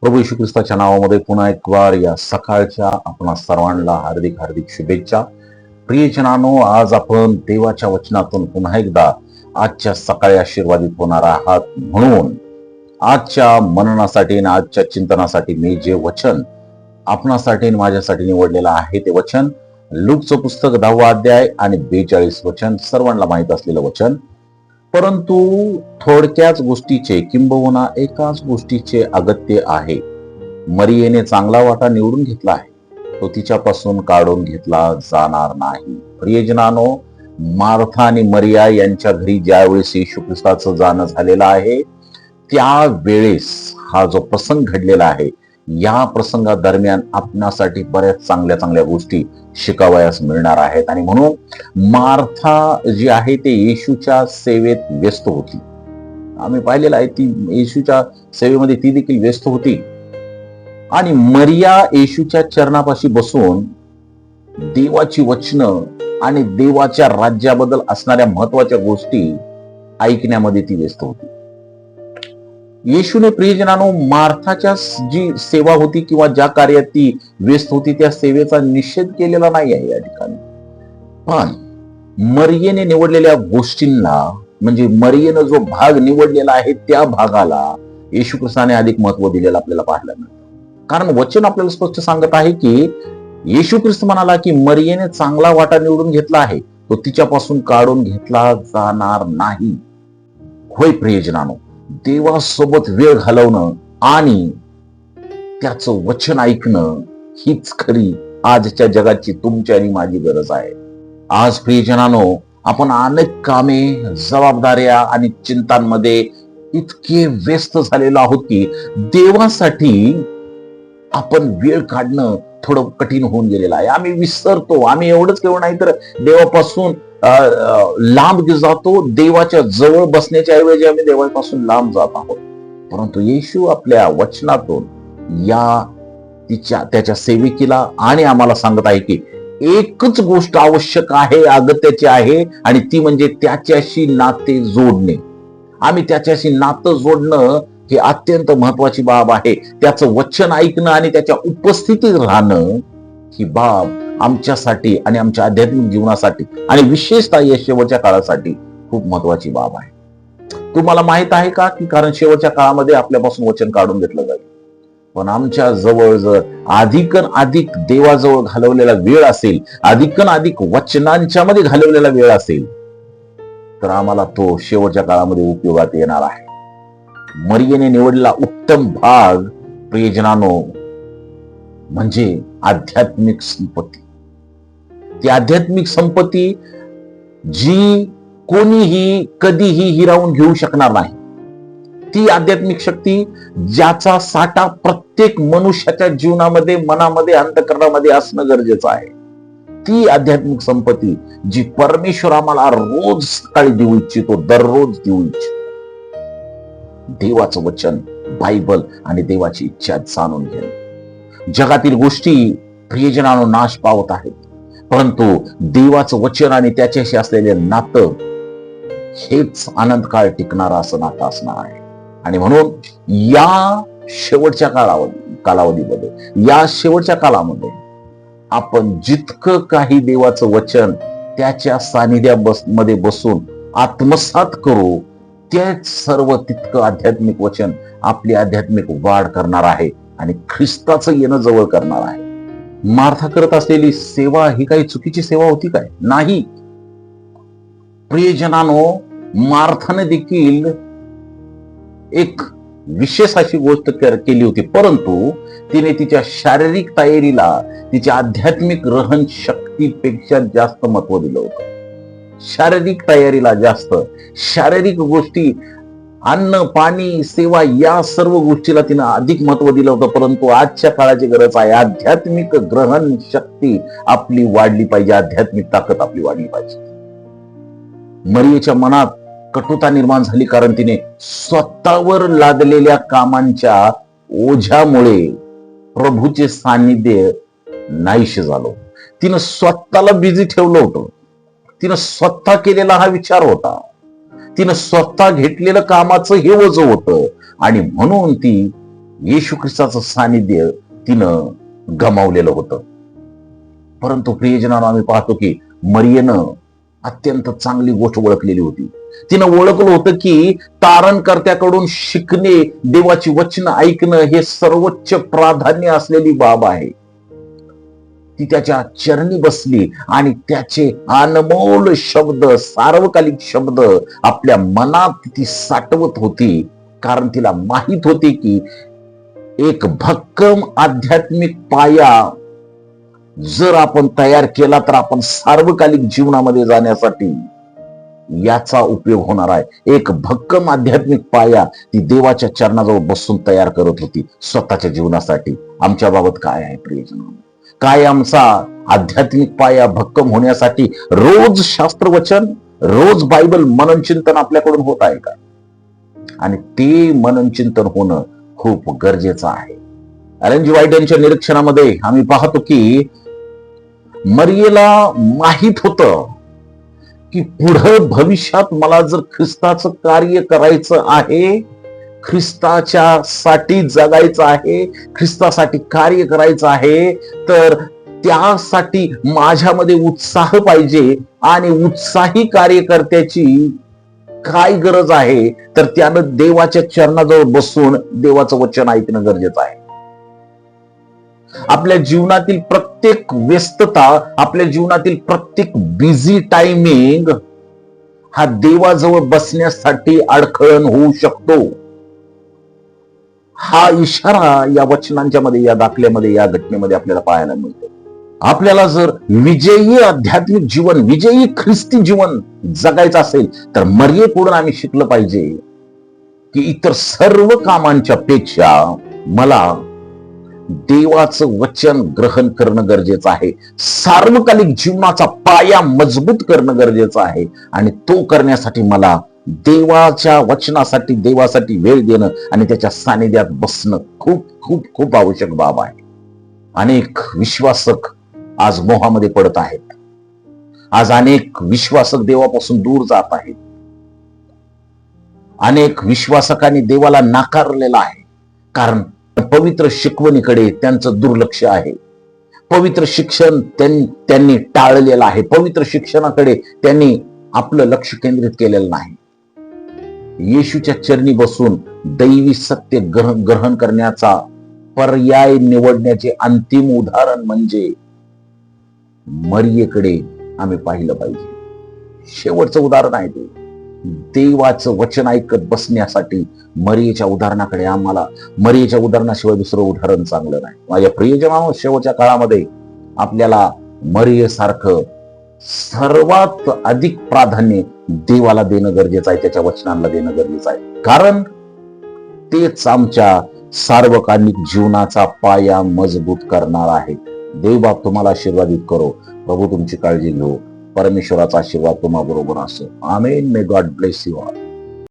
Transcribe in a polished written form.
प्रभू येशू ख्रिस्ताच्या नावामध्ये पुन्हा एक वार या सकाळच्या आपणा सर्वांना हार्दिक हार्दिक शुभेच्छा. प्रियजनांनो, आज आपण देवाच्या वचनातून पुन्हा एकदा आजच्या सकाळी आशीर्वादित होणार आहात. म्हणून आजच्या मननासाठी आणि आजच्या चिंतनासाठी मी जे वचन आपणासाठी आणि माझ्यासाठी निवडलेलं आहे ते वचन लूकचं पुस्तक 10वा अध्याय आणि 42 वचन, सर्वांना माहित असलेलं वचन. परंतु थोडक्याच गोष्टीचे किंबहुना एकाच गोष्टीचे अगत्य आहे. मरियेने चांगला वाटा निवडून घेतला आहे, तो तिच्यापासून काढून घेतला जाणार नाही. प्रियजनांनो, मार्था आणि मरिया यांच्या घरी ज्यावेळेस येशू ख्रिस्ताचं जाणं झालेलं आहे त्यावेळेस हा जो प्रसंग घडलेला आहे, या प्रसंगादरम्यान आपणासाठी बऱ्याच चांगल्या चांगल्या गोष्टी शिकावयास मिळणार आहेत. आणि म्हणून मार्था जी आहे ते येशूच्या सेवेत व्यस्त होती. आम्ही पाहिलेलं आहे, ती येशूच्या सेवेमध्ये ती देखील व्यस्त होती. आणि मरिया येशूच्या चरणापाशी बसून देवाची वचनं आणि देवाच्या राज्याबद्दल असणाऱ्या महत्वाच्या गोष्टी ऐकण्यामध्ये ती व्यस्त होती. येशूने प्रियजनांनो मार्थाच्या जी सेवा होती किंवा ज्या कार्यात ती व्यस्त होती त्या सेवेचा निषेध केलेला नाही आहे या ठिकाणी. पण मरियेने निवडलेल्या गोष्टींना, म्हणजे मरियेनं जो भाग निवडलेला आहे त्या भागाला येशू ख्रिस्ताने अधिक महत्व दिलेलं आपल्याला पाहायला मिळतं. कारण वचन आपल्याला स्पष्ट सांगत आहे की येशू ख्रिस्त म्हणाला की मरियेने चांगला वाटा निवडून घेतला आहे, तो तिच्यापासून काढून घेतला जाणार नाही. होय प्रियजनांनो, देवासोबत वेळ घालवणं आणि त्याचं वचन ऐकणं हीच खरी आजच्या जगाची तुमची आणि माझी गरज आहे. आज प्रियजनांनो, आपण अनेक कामे, जबाबदाऱ्या आणि चिंतांमध्ये इतके व्यस्त झालेलो आहोत की देवासाठी आपण वेळ काढणं थोडं कठीण होऊन गेलेलं आहे. आम्ही विसरतो. आम्ही एवढंच केवळ नाही तर देवापासून लांब जातो. देवाच्या जवळ बसण्याच्या ऐवजी आम्ही देवापासून लांब जात आहोत. परंतु येशू आपल्या वचनातून त्याच्या सेविकेला आणि आम्हाला सांगत आहे की एकच गोष्ट आवश्यक आहे, अगत्याची आहे, आणि ती म्हणजे त्याच्याशी नाते जोडणे. आम्ही त्याच्याशी नातं जोडणं ही अत्यंत महत्वाची बाब आहे. त्याचं वचन ऐकणं आणि त्याच्या उपस्थितीत राहणं ही बाब आमच्यासाठी आणि आमच्या आध्यात्मिक जीवनासाठी आणि विशेषतः या शेवटच्या काळासाठी खूप महत्वाची बाब आहे. तुम्हाला माहित आहे का की कारण शेवटच्या काळामध्ये आपल्यापासून वचन काढून घेतलं जाईल. पण आमच्या जवळ जर अधिक देवाजवळ घालवलेला वेळ असेल, अधिक वचनांच्या मध्ये घालवलेला वेळ असेल, तर आम्हाला तो शेवटच्या काळामध्ये उपयोगात येणार आहे. मरियेने निवडलेला उत्तम भाग प्रियजनांनो म्हणजे आध्यात्मिक संपत्ती. ती आध्यात्मिक संपत्ती जी कोणीही कधीही हिरावून घेऊ शकणार नाही. ती आध्यात्मिक शक्ती ज्याचा साठा प्रत्येक मनुष्याच्या जीवनामध्ये, मनामध्ये, अंतःकरणामध्ये असणं गरजेचं आहे. ती आध्यात्मिक संपत्ती जी परमेश्वर आम्हाला रोज सकाळी देऊ इच्छितो, दररोज देऊ इच्छितो. देवाचं वचन, बायबल आणि देवाची इच्छा जाणून घेणे. जगातील गोष्टी प्रियजनांनो नाश पावत आहेत, परंतु देवाचं वचन आणि त्याच्याशी असलेले नातं हेच अनंतकाळ टिकणारं असं नातं असणार आहे. आणि म्हणून या शेवटच्या कालावधीमध्ये, या शेवटच्या काळामध्ये आपण जितकं काही देवाचं वचन त्याच्या सानिध्यामध्ये बसून आत्मसात करू, तेच सर्व तितकं आध्यात्मिक वचन आपली आध्यात्मिक वाढ करणार आहे आणि ख्रिस्ताचं येणं जवळ करणार आहे. मार्था करत असलेली सेवा ही काही चुकीची सेवा होती काय? नाही. प्रियजनांनो, मार्थाने देखील एक विशेष अशी गोष्ट केली होती, परंतु तिने तिच्या शारीरिक तयारीला तिच्या आध्यात्मिक रहन शक्तीपेक्षा जास्त महत्व दिलं होतं. शारीरिक तयारीला जास्त, शारीरिक गोष्टी, अन्न, पाणी, सेवा, या सर्व गोष्टीला तिनं अधिक महत्व दिलं होतं. परंतु आजच्या काळाची गरज आहे आध्यात्मिक ग्रहण शक्ती आपली वाढली पाहिजे, आध्यात्मिक ताकद आपली वाढली पाहिजे. मरियेच्या मनात कटुता निर्माण झाली कारण तिने स्वतःवर लादलेल्या कामांच्या ओझ्यामुळे प्रभूचे सानिध्य नाहीसे झालं. तिनं स्वतःला बिझी ठेवलं होतं. तिनं स्वतः केलेला हा विचार होता. तिनं स्वतः घेतलेलं कामाचं हे ओझं होतं आणि म्हणून ती येशू ख्रिस्ताचं सानिध्य तिनं गमावलेलं होतं. परंतु प्रियजनांनो, आम्ही पाहतो की मरियेनं अत्यंत चांगली गोष्ट ओळखलेली होती. तिनं ओळखलं होतं की तारणकर्त्याकडून शिकणे, देवाची वचन ऐकणं हे सर्वोच्च प्राधान्य असलेली बाब आहे. ती त्याच्या चरणी बसली आणि त्याचे अनमोल शब्द, सार्वकालिक शब्द आपल्या मनात ती साठवत होती. कारण तिला माहित होते की एक भक्कम आध्यात्मिक पाया जर आपण तयार केला तर आपण सार्वकालिक जीवनामध्ये जाण्यासाठी याचा उपयोग होणार आहे. एक भक्कम आध्यात्मिक पाया ती देवाच्या चरणाजवळ बसून तयार करत होती स्वतःच्या जीवनासाठी. आमच्या बाबत काय आहे प्रियजन? काय आमचा आध्यात्मिक पाया भक्कम होण्यासाठी रोज शास्त्रवचन, रोज बायबल मननचिंतन आपल्याकडून होत आहे का? आणि ते मननचिंतन होणं खूप गरजेचं आहे. एलन जी व्हाईट यांच्या निरीक्षणामध्ये आम्ही पाहतो की मरियेला माहित होतं की पुढं भविष्यात मला जर ख्रिस्ताचं कार्य करायचं आहे, ख्रिस्ताच्या साठी जगायचं आहे, ख्रिस्तासाठी कार्य करायचं आहे, तर त्यासाठी माझ्यामध्ये उत्साह पाहिजे. आणि उत्साही कार्यकर्त्याची काय गरज आहे, तर त्यानं देवाच्या चरणाजवळ बसून देवाचं वचन ऐकणं गरजेचं आहे. आपल्या जीवनातील प्रत्येक व्यस्तता, आपल्या जीवनातील प्रत्येक बिझी टायमिंग हा देवाजवळ बसण्यासाठी अडखळण होऊ शकतो. हा इशारा या वचनांच्या मध्ये, या दाखल्यामध्ये, या घटनेमध्ये आपल्याला पाहायला मिळतो. आपल्याला जर विजयी आध्यात्मिक जीवन, विजयी ख्रिस्ती जीवन जगायचं असेल तर मरियेकडून आम्ही शिकलं पाहिजे की इतर सर्व कामांच्या पेक्षा मला देवाचं वचन ग्रहण करणं गरजेचं आहे. सार्वकालिक जीवनाचा पाया मजबूत करणं गरजेचं आहे. आणि तो करण्यासाठी मला देवाच्या वचनासाठी, देवासाठी वेळ देणं आणि त्याच्या सानिध्यात बसणं खूप खूप खूप आवश्यक बाब आहे. अनेक विश्वासक आज मोहामध्ये पडत आहेत. आज अनेक विश्वासक देवापासून दूर जात आहेत. अनेक विश्वासकांनी देवाला नाकारलेला आहे. कारण पवित्र शिकवणीकडे त्यांचं दुर्लक्ष आहे. पवित्र शिक्षण त्यांनी टाळलेलं आहे. पवित्र शिक्षणाकडे त्यांनी आपलं लक्ष केंद्रित केलेलं नाही. येशूच्या चरणी बसून दैवी सत्य ग्रहण करण्याचा पर्याय निवडण्याचे अंतिम उदाहरण म्हणजे मरियेकडे आम्ही पाहिलं पाहिजे. शेवटचं उदाहरण आहे ते. देवाचं वचन ऐकत बसण्यासाठी मरियेच्या उदाहरणाकडे आम्हाला, मरियेच्या उदाहरणाशिवाय दुसरं उदाहरण चांगलं नाही. माझ्या प्रियजनांनो, शेवटच्या काळामध्ये आपल्याला मरियेसारखं सर्वात अधिक प्राधान्य देवाला देणं गरजेचं आहे, त्याच्या वचनांना देणं गरजेचं आहे. कारण तेच आमच्या सार्वकालिक जीवनाचा पाया मजबूत करणार आहे. देव बाप तुम्हाला आशीर्वादित करो. प्रभू तुमची काळजी घेऊ. परमेश्वराचा आशीर्वाद तुम्हा बरोबर असो. Amen. May God bless you all.